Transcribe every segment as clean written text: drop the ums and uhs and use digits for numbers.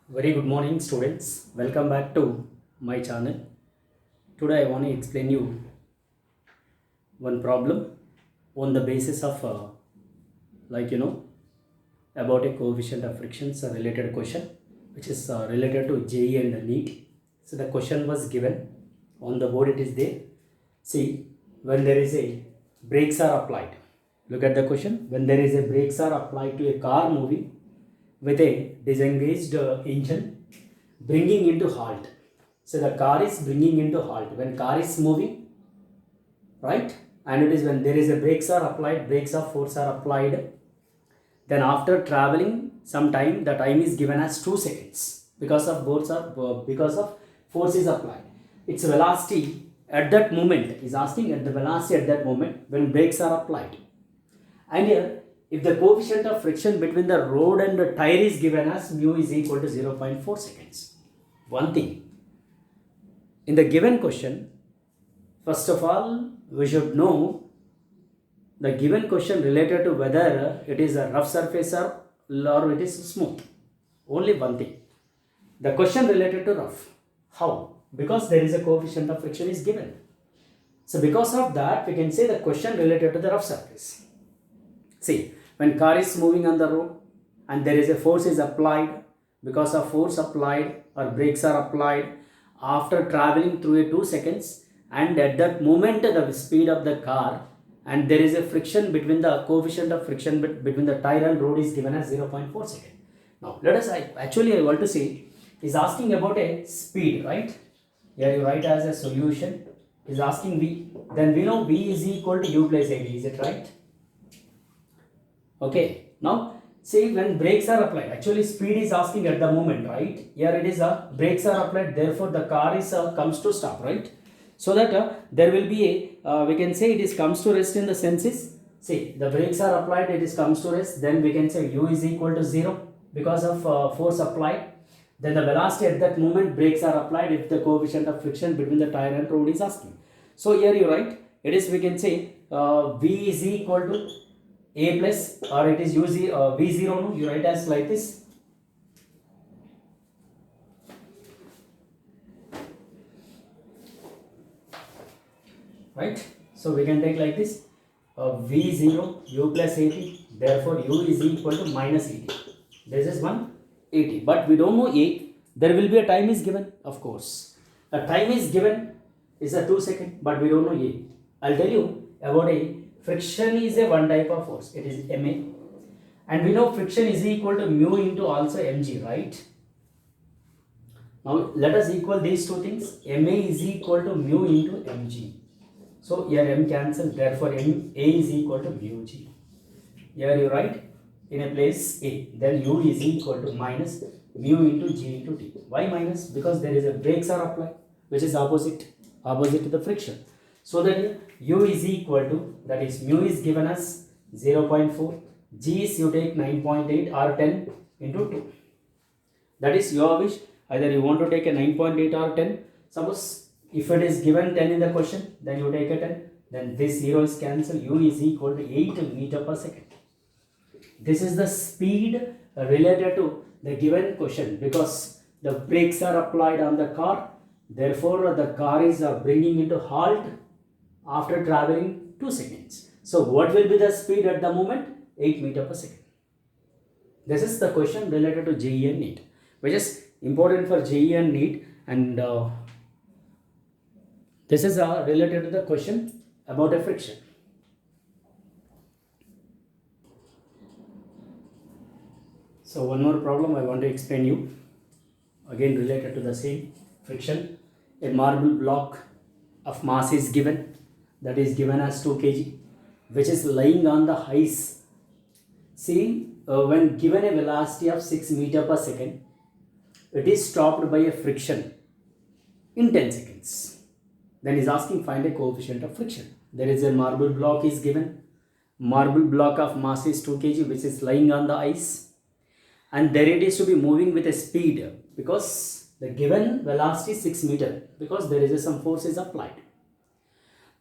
Very good morning, students. Welcome back to my channel. Today I want to explain you one problem on the basis of about a coefficient of frictions, a related question which is related to JE and the NEET. So the question was given on the board. It is there. See, when there is a brakes are applied. Look at the question. When there is a brakes are applied to a car moving with a disengaged engine, bringing into halt. So the car is bringing into halt when car is moving, right? And it is when there is a brakes are applied, brakes of force are applied. Then after traveling some time, the time is given as 2 seconds because of force is applied. Its velocity at that moment is asking at the velocity at that moment when brakes are applied. And here, if the coefficient of friction between the road and the tire is given as mu is equal to 0.4 seconds. One thing, in the given question, first of all, we should know the given question related to whether it is a rough surface or it is smooth. Only one thing. The question related to rough. How? Because there is a coefficient of friction is given. So because of that, we can say the question related to the rough surface. See, when car is moving on the road and there is a force is applied, because of force applied or brakes are applied after traveling through a 2 seconds, and at that moment the speed of the car and there is a friction between the coefficient of friction between the tire and road is given as 0.4 second. Now let us I want to say is asking about a speed, right? Here you write as a solution is asking V, then we know V is equal to U plus AD, is it right? Okay, now see when brakes are applied, actually speed is asking at the moment, right? Here it is brakes are applied, therefore the car is comes to stop, right? So that there will be a we can say it is comes to rest in the senses. See, the brakes are applied, it is comes to rest, then we can say U is equal to 0 because of force applied. Then the velocity at that moment brakes are applied if the coefficient of friction between the tire and road is asking. So here you write it is, we can say V is equal to A plus, or it is V0, no? You write as like this. Right? So we can take like this. V0 U plus 80, therefore U is equal to minus 80. This is 180, but we don't know A. There will be a time is given, of course. A time is given is a 2 second, but we don't know A. I'll tell you about A. Friction is a one type of force, it is Ma, and we know friction is equal to mu into also mg, right? Now let us equal these two things. Ma is equal to mu into mg. So here m cancel, therefore A is equal to mu g. Here you write in a place A, then U is equal to minus mu into g into t. Why minus? Because there is a brakes are applied, which is opposite to the friction. So that U is equal to, that is mu is given as 0.4, G is you take 9.8 or 10 into 2. That is your wish, either you want to take a 9.8 or 10. Suppose if it is given 10 in the question, then you take a 10, then this 0 is cancelled, U is equal to 8 meter per second. This is the speed related to the given question because the brakes are applied on the car, therefore the car is bringing into halt after traveling 2 seconds. So what will be the speed at the moment? 8 meter per second. This is the question related to JE and NEET, which is important for JE and NEET, and this is related to the question about a friction. So one more problem I want to explain you, again related to the same friction. A marble block of mass is given, that is given as 2 kg, which is lying on the ice. See, when given a velocity of 6 meter per second, it is stopped by a friction in 10 seconds. Then is asking find a coefficient of friction. There is a marble block is given. Marble block of mass is 2 kg, which is lying on the ice, and there it is to be moving with a speed because the given velocity is 6 meter because there is some force is applied.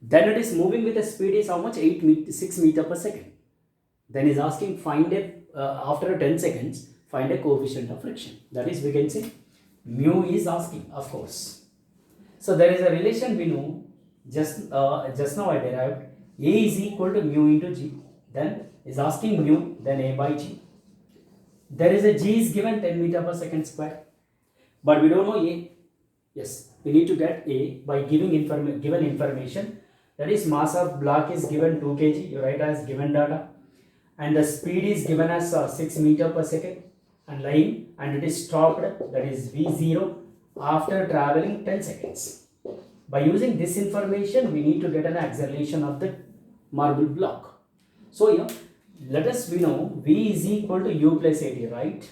Then it is moving with a speed is how much? 6 meter per second. Then is asking find a after 10 seconds find a coefficient of friction. That is, we can say mu is asking, of course. So there is a relation we know, just now I derived. A is equal to mu into G, then is asking mu, then A by G. There is a G is given 10 meter per second square, but we don't know A. Yes, we need to get A by giving given information. That is, mass of block is given 2 kg, you write as given data, and the speed is given as 6 meter per second, and lying, and it is stopped, that is V0, after traveling 10 seconds. By using this information, we need to get an acceleration of the marble block. So here, we know V is equal to U plus AT, right?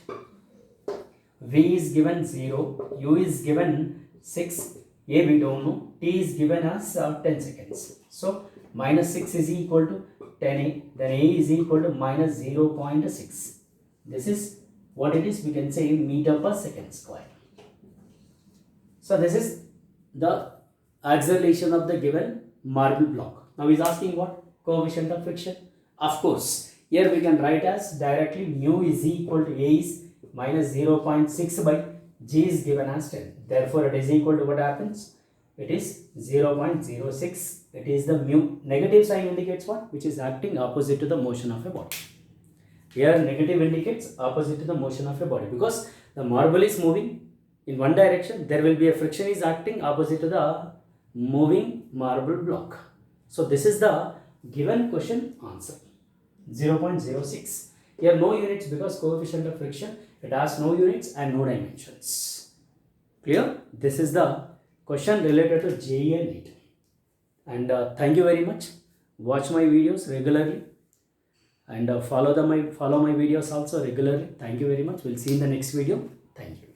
V is given 0, U is given 6, A we don't know, T is given as 10 seconds. So minus 6 is equal to 10A, then A is equal to minus 0.6. This is what it is, we can say meter per second square. So this is the acceleration of the given marble block. Now he is asking what? Coefficient of friction. Of course, here we can write as directly mu is equal to A is minus 0.6 by G is given as 10. Therefore, it is equal to what happens? It is 0.06. It is the mu. Negative sign indicates what? Which is acting opposite to the motion of a body. Here negative indicates opposite to the motion of a body, because the marble is moving in one direction, there will be a friction is acting opposite to the moving marble block. So this is the given question answer, 0.06. Here no units, because coefficient of friction, it has no units and no dimensions. Clear? This is the question related to JEE and NEET. And thank you very much. Watch my videos regularly, and follow my videos also regularly. Thank you very much. We'll see you in the next video. Thank you.